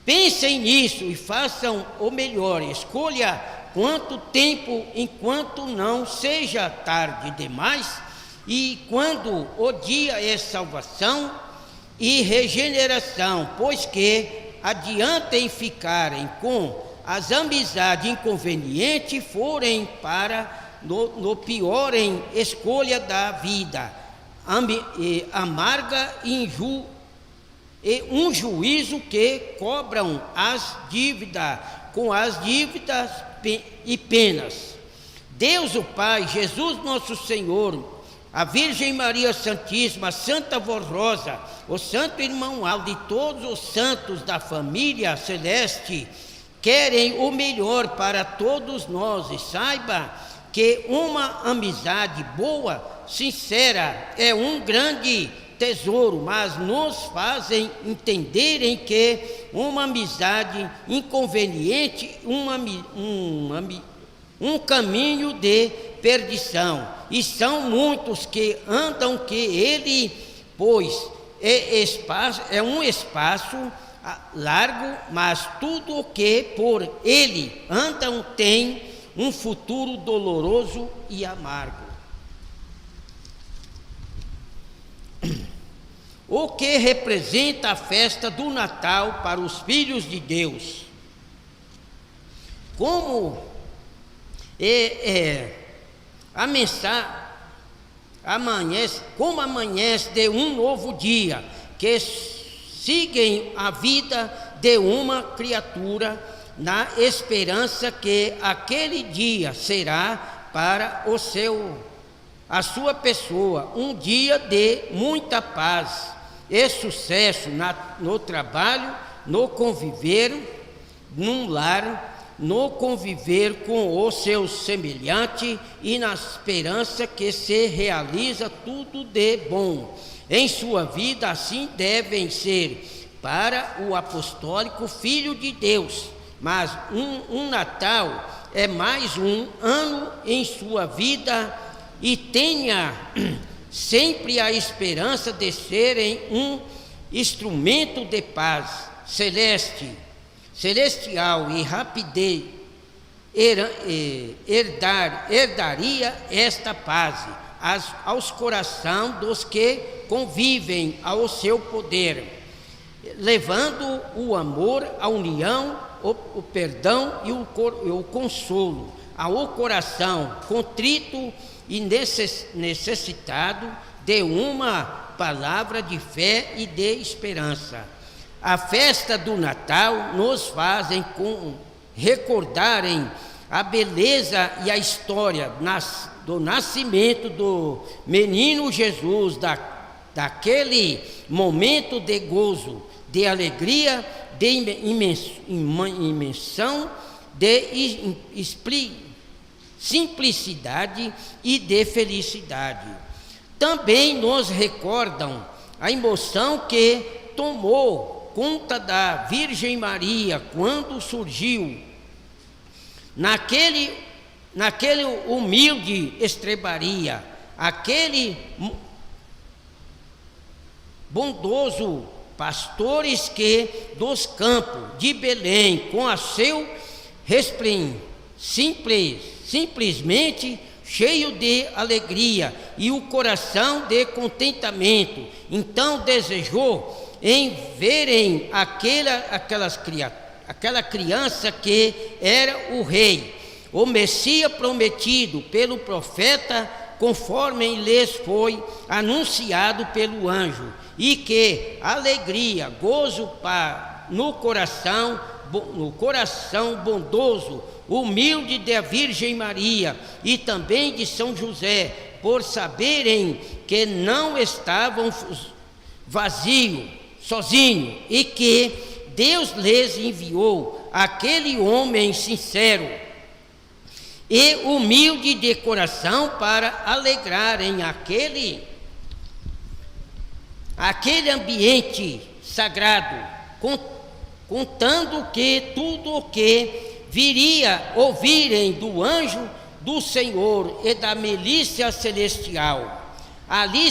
Pensem nisso e façam o melhor. Escolha quanto tempo, enquanto não seja tarde demais, e quando o dia é salvação e regeneração, pois que adiantem ficarem com as amizades inconvenientes, forem para no pior em escolha da vida, amarga e um juízo que cobram as dívidas, com as dívidas e penas. Deus o Pai, Jesus nosso Senhor, a Virgem Maria Santíssima, Santa Vó Rosa, o Santo Irmão Aldo e todos os santos da família celeste querem o melhor para todos nós, e saiba que uma amizade boa, sincera, é um grande tesouro, mas nos fazem entenderem que uma amizade inconveniente, um caminho de perdição, e são muitos que andam que ele, pois é um espaço largo, mas tudo o que por ele andam tem um futuro doloroso e amargo. O que representa a festa do Natal para os filhos de Deus? Como amanhece de um novo dia, que seguem a vida de uma criatura, na esperança que aquele dia será para a sua pessoa um dia de muita paz e sucesso no trabalho, no conviver num lar, no conviver com o seu semelhante, e na esperança que se realiza tudo de bom em sua vida. Assim devem ser para o apostólico Filho de Deus, mas um Natal é mais um ano em sua vida, e tenha sempre a esperança de serem um instrumento de paz celestial e rapidez. Herdaria esta paz aos corações dos que convivem ao seu poder, levando o amor, a união, o perdão e o consolo ao coração contrito e necessitado de uma palavra de fé e de esperança. A festa do Natal nos fazem recordarem a beleza e a história do nascimento do menino Jesus, daquele momento de gozo, de alegria, de imensão, de simplicidade e de felicidade. Também nos recordam a emoção que tomou conta da Virgem Maria quando surgiu naquele humilde estrebaria, aquele bondoso pastores que dos campos de Belém, com a seu simplesmente cheio de alegria e o coração de contentamento, então desejou em verem aquela criança que era o rei, o Messias prometido pelo profeta, conforme lhes foi anunciado pelo anjo, e que alegria, gozo no coração bondoso, humilde da Virgem Maria e também de São José, por saberem que não estavam vazios, sozinhos, e que Deus lhes enviou aquele homem sincero e humilde de coração para alegrarem aquele ambiente sagrado, contando que tudo o que viria ouvirem do anjo do Senhor e da milícia celestial. Ali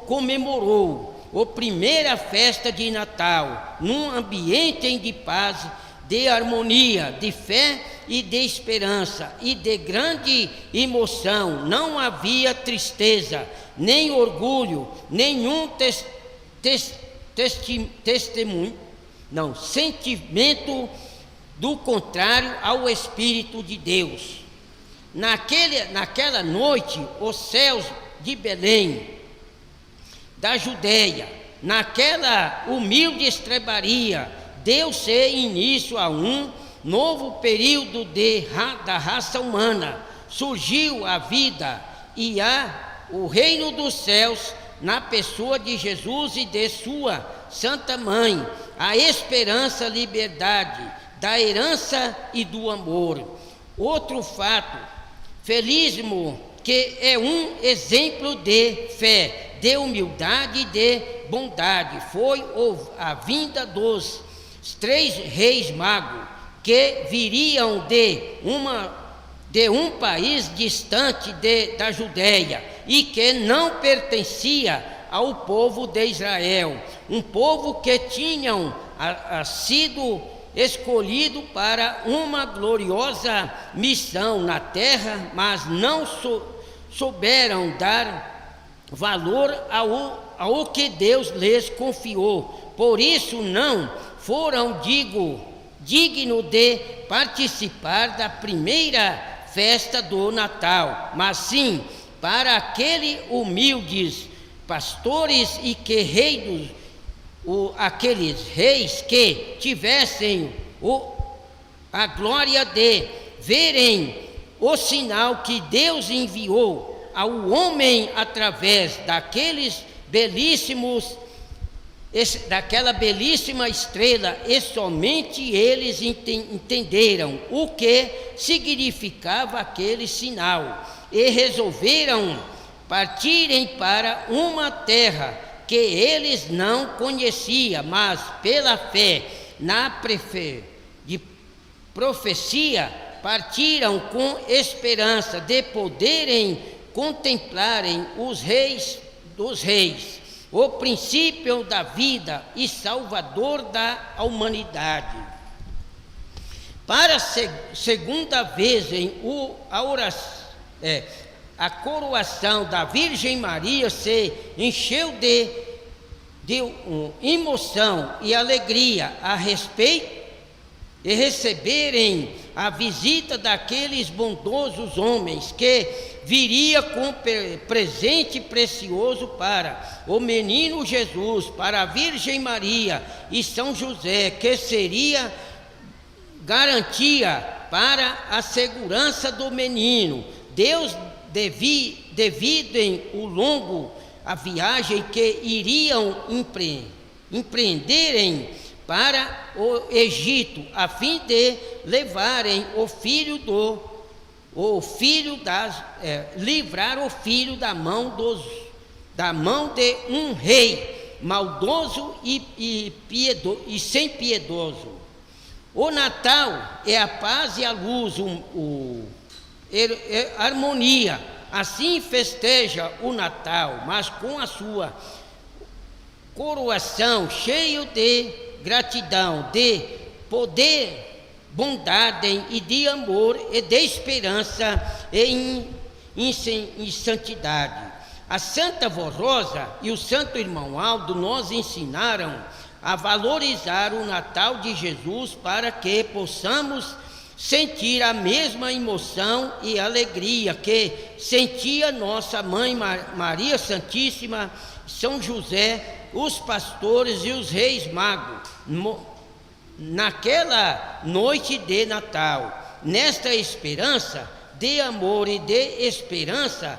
comemorou a primeira festa de Natal, num ambiente de paz, de harmonia, de fé e de esperança e de grande emoção. Não havia tristeza, nem orgulho, nenhum sentimento do contrário ao Espírito de Deus. Naquela noite, os céus de Belém, da Judéia, naquela humilde estrebaria, deu-se início a um novo período da raça humana. Surgiu a vida e o reino dos céus na pessoa de Jesus e de sua Santa Mãe, a esperança, liberdade, da herança e do amor. Outro fato felíssimo, que é um exemplo de fé, de humildade e de bondade, foi a vinda dos 3 reis magos, que viriam de um país distante da Judéia e que não pertencia ao povo de Israel, um povo que tinham sido escolhido para uma gloriosa missão na terra, mas não souberam dar valor ao que Deus lhes confiou. Por isso não foram dignos de participar da primeira festa do Natal, mas sim para aqueles humildes pastores e aqueles reis que tivessem a glória de verem o sinal que Deus enviou ao homem através daquela belíssima estrela, e somente eles entenderam o que significava aquele sinal e resolveram partirem para uma terra que eles não conheciam, mas pela fé na profecia partiram com esperança de poderem contemplarem os reis dos reis, o princípio da vida e salvador da humanidade. Para a segunda vez a coroação da Virgem Maria se encheu de emoção e alegria a respeito de receberem a visita daqueles bondosos homens que viria com presente precioso para o menino Jesus, para a Virgem Maria e São José, que seria garantia para a segurança do menino. Deus, devido em a viagem que iriam empreenderem para o Egito, a fim de levarem livrar o filho da mão de um rei maldoso e sem piedoso. O Natal é a paz e a luz, a harmonia. Assim festeja o Natal, mas com a sua coroação cheio de gratidão, de poder, bondade e de amor e de esperança e santidade. A Santa Vó Rosa e o Santo Irmão Aldo nos ensinaram a valorizar o Natal de Jesus para que possamos sentir a mesma emoção e alegria que sentia nossa Mãe Maria Santíssima, São José, os pastores e os reis magos, naquela noite de Natal. Nesta esperança de amor e de esperança,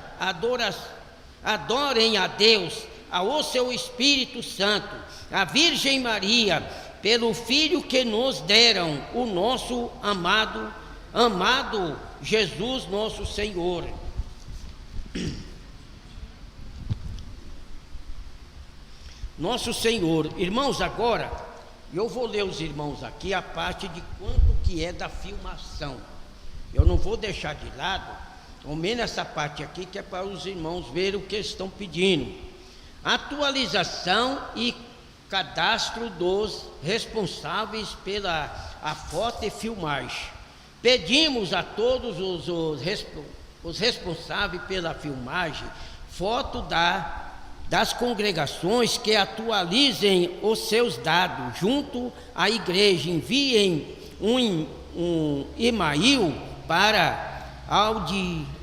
adorem a Deus, ao seu Espírito Santo, a Virgem Maria, pelo Filho que nos deram, o nosso amado Jesus, nosso Senhor. Nosso Senhor. Irmãos, agora eu vou ler os irmãos aqui a parte de quanto que é da filmação. Eu não vou deixar de lado, ao menos essa parte aqui, que é para os irmãos verem o que estão pedindo. Atualização e cadastro dos responsáveis pela a foto e filmagem. Pedimos a todos os responsáveis pela filmagem, foto das congregações, que atualizem os seus dados junto à igreja, enviem um e-mail para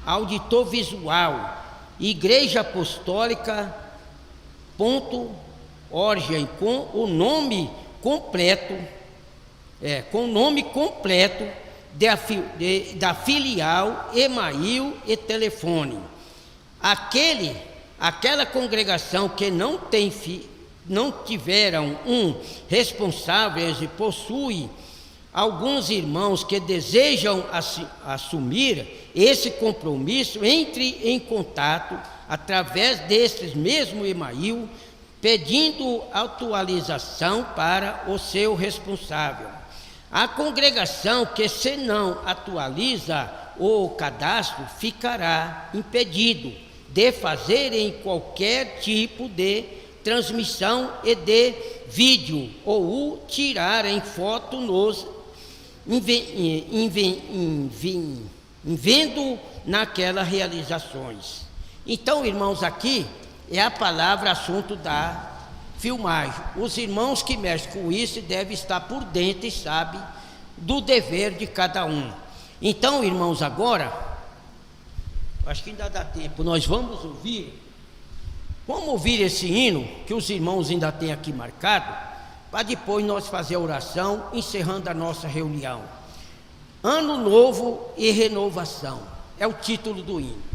auditor visual, Igreja Apostólica.org, com o nome completo, da filial, e-mail e telefone. Aquela congregação que não tiveram um responsável e possui alguns irmãos que desejam assumir esse compromisso, entre em contato através desses mesmo e-mail, pedindo atualização para o seu responsável. A congregação que, se não atualiza o cadastro, ficará impedido de fazer em qualquer tipo de transmissão e de vídeo, ou tirar em foto nos vendo naquelas realizações. Então, irmãos, aqui é a palavra assunto da filmagem. Os irmãos que mexem com isso devem estar por dentro e sabem do dever de cada um. Então, irmãos, agora, acho que ainda dá tempo, nós vamos ouvir esse hino que os irmãos ainda têm aqui marcado, para depois nós fazer a oração, encerrando a nossa reunião. Ano Novo e Renovação é o título do hino.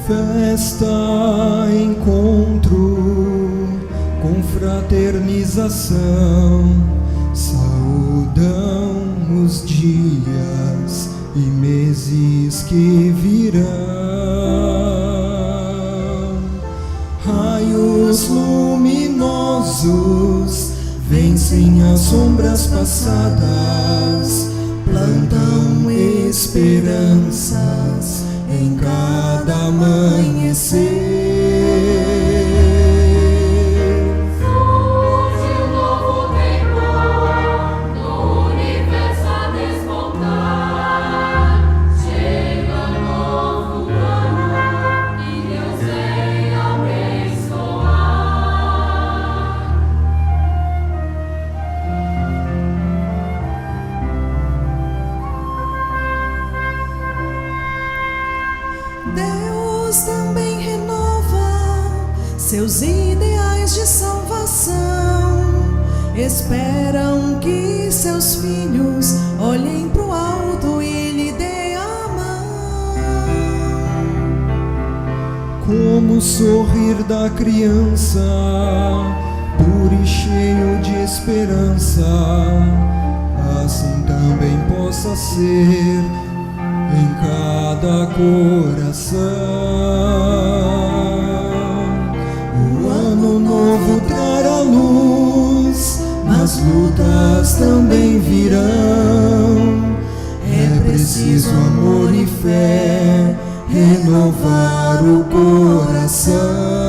Festa, encontro, confraternização, saudam os dias e meses que virão. Raios raios luminosos vencem as sombras passadas, plantam esperanças em cada amanhecer. Deus também renova seus ideais de salvação. Esperam que seus filhos olhem pro alto e lhe dê a mão. Como o sorrir da criança, puro e cheio de esperança, assim também possa ser em cada coração. O ano novo trará luz, mas lutas também virão. É preciso amor e fé, renovar o coração.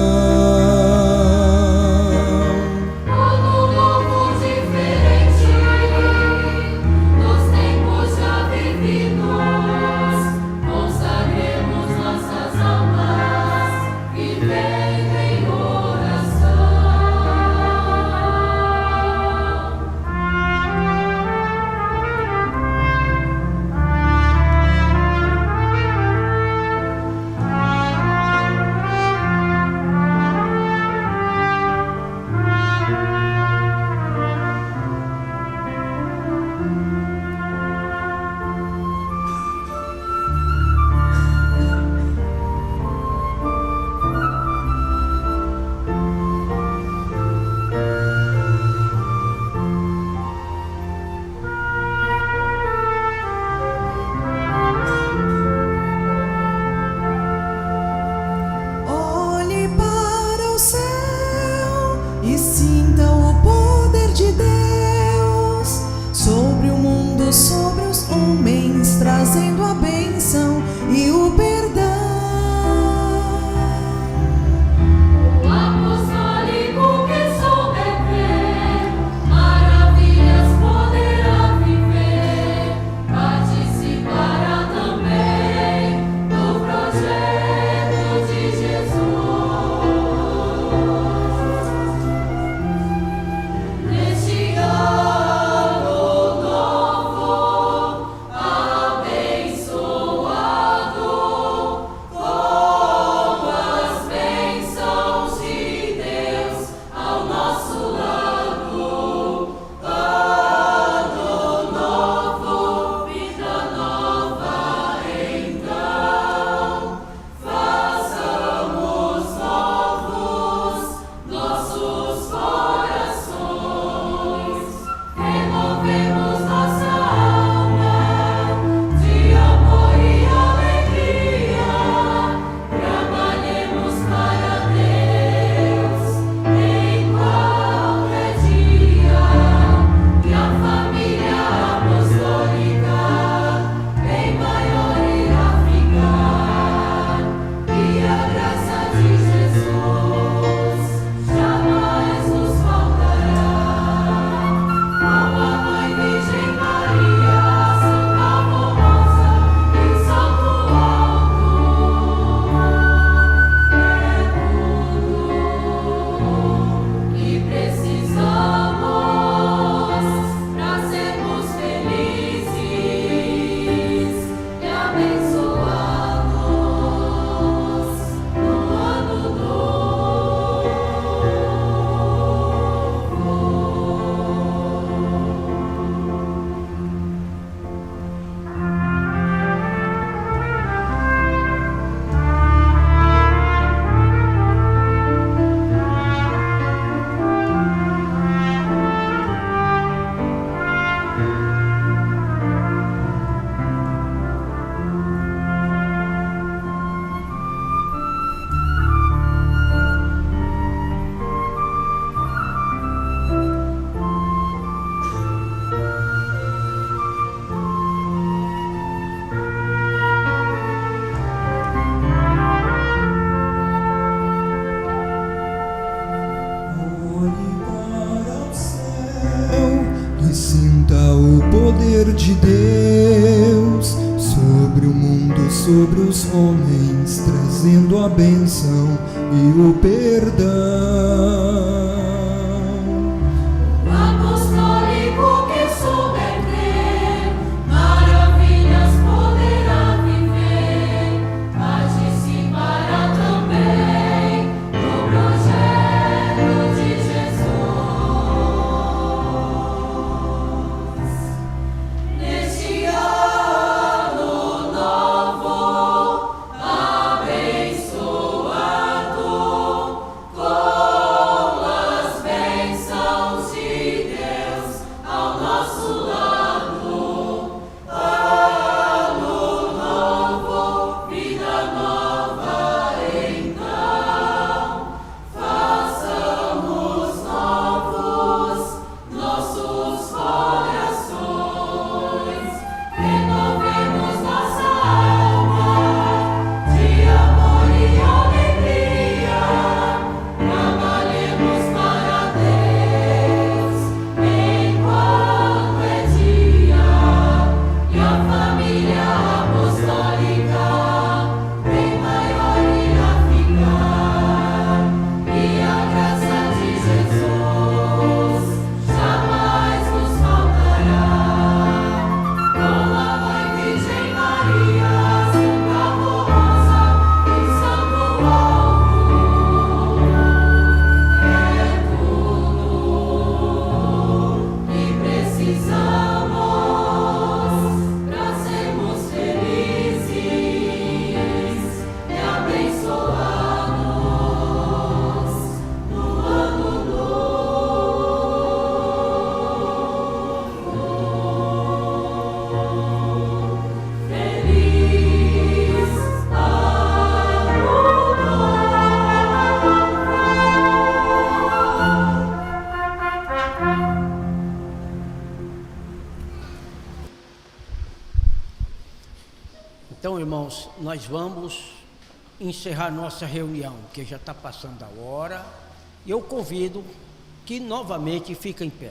e sinta o poder de Deus sobre o mundo, sobre os homens, trazendo a bênção e o perdão. Apostólico que souber crer, maravilhas poderá viver, participará também do projeto de Jesus. Neste ano novo, abençoado com as bênçãos de Deus ao nosso lado. Ano novo, vida nova, então façamos novos nossos corações, renovemos nossa alma de amor e alegria, trabalhemos para Deus enquanto é dia, e a família apostólica bem maior irá ficar, e a graça de Jesus jamais nos faltará. Com a Mãe Virgem Maria, Santa Rosa e Santo Alvo, é tudo que precisamos para sermos felizes e abençoados no ano novo. Feliz ano novo. Então, irmãos, nós vamos encerrar nossa reunião, que já está passando a hora. E eu convido que novamente fiquem em pé.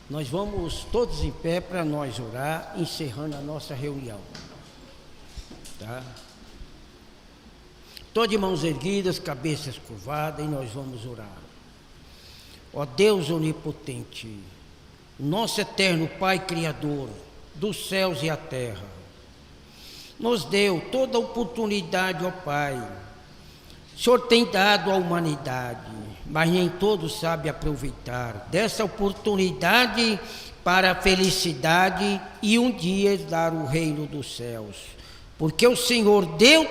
Nós vamos todos em pé para nós orar, encerrando a nossa reunião. Tá? Todas de mãos erguidas, cabeças curvadas, e nós vamos orar. Ó Deus onipotente, nosso eterno Pai Criador dos céus e a terra, nos deu toda a oportunidade, ó Pai. O Senhor tem dado à humanidade, mas nem todos sabem aproveitar dessa oportunidade para a felicidade e um dia herdar o reino dos céus. Porque o Senhor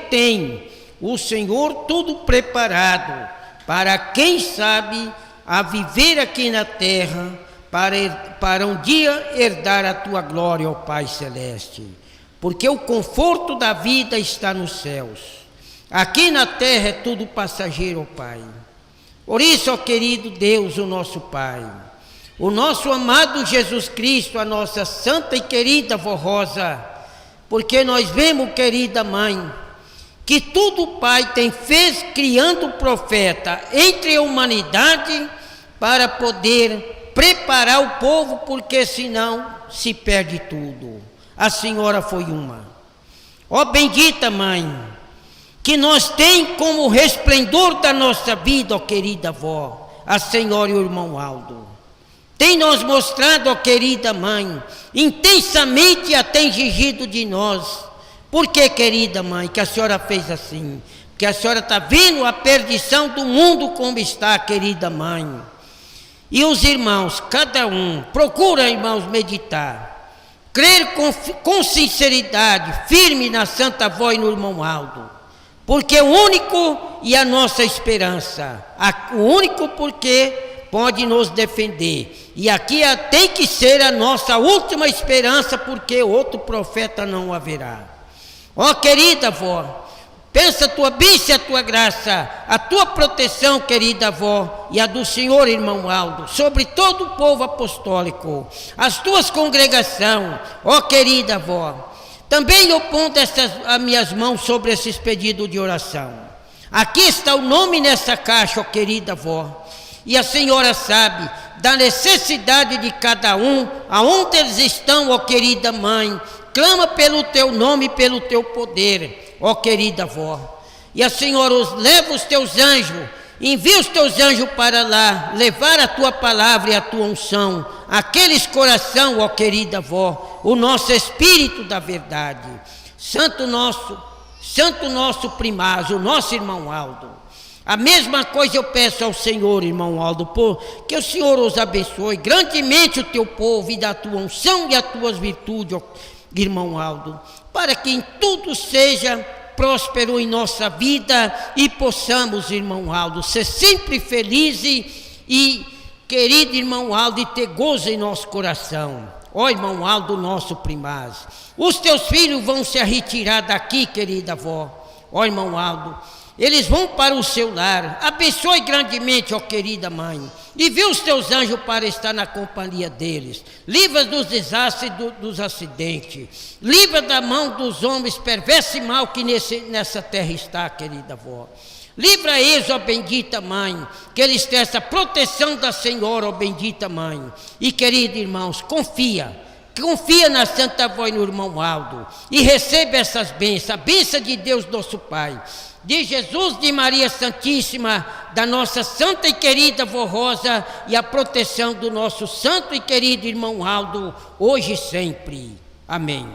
tem o Senhor tudo preparado para quem sabe a viver aqui na terra, para um dia herdar a tua glória, ó Pai Celeste. Porque o conforto da vida está nos céus. Aqui na terra é tudo passageiro, ó Pai. Por isso, ó querido Deus, o nosso Pai, o nosso amado Jesus Cristo, a nossa santa e querida Vó Rosa, porque nós vemos, querida Mãe, que tudo o Pai tem fez criando profeta entre a humanidade para poder preparar o povo, porque senão se perde tudo. A senhora foi uma. Ó bendita Mãe, que nós tem como resplendor da nossa vida, ó querida avó, a senhora e o irmão Aldo. Tem nos mostrado, ó querida Mãe, intensamente a tem exigido de nós. Por que, querida Mãe, que a senhora fez assim? Porque a senhora está vendo a perdição do mundo como está, querida Mãe. E os irmãos, cada um, procura, irmãos, meditar. Crer com sinceridade, firme na Santa Avó e no irmão Aldo, porque o único e a nossa esperança, o único porque pode nos defender, e aqui tem que ser a nossa última esperança, porque outro profeta não haverá. Ó querida avó, pensa a tua bênção e a tua graça, a tua proteção, querida avó, e a do Senhor, irmão Aldo, sobre todo o povo apostólico, as tuas congregações, ó querida avó. Também eu ponho as minhas mãos sobre esses pedidos de oração. Aqui está o nome nessa caixa, ó querida avó, e a senhora sabe da necessidade de cada um, aonde eles estão, ó querida mãe. Clama pelo teu nome e pelo teu poder, ó querida avó. E a Senhora leva os teus anjos, envia os teus anjos para lá, levar a tua palavra e a tua unção, aqueles coração, ó querida avó, o nosso Espírito da verdade. Santo nosso primaz, o nosso irmão Aldo. A mesma coisa eu peço ao Senhor, irmão Aldo, que o Senhor os abençoe grandemente o teu povo e da tua unção e as tuas virtudes, ó, irmão Aldo, para que em tudo seja próspero em nossa vida e possamos, irmão Aldo, ser sempre felizes e, querido irmão Aldo, e ter gozo em nosso coração. Ó irmão Aldo, nosso primaz, os teus filhos vão se retirar daqui, querida avó. Ó irmão Aldo, eles vão para o seu lar. Abençoe grandemente, ó querida mãe, e vê os teus anjos para estar na companhia deles. Livra dos desastres, dos acidentes. Livra da mão dos homens perverso e mal que nessa terra está, querida avó. Livra eles, ó bendita mãe, que eles tenham essa proteção da Senhora, ó bendita mãe. E queridos irmãos, confia na Santa Avó e no irmão Aldo, e receba essas bênçãos, a bênção de Deus nosso Pai, de Jesus, de Maria Santíssima, da nossa santa e querida Vó Rosa, e a proteção do nosso santo e querido irmão Aldo, hoje e sempre. Amém.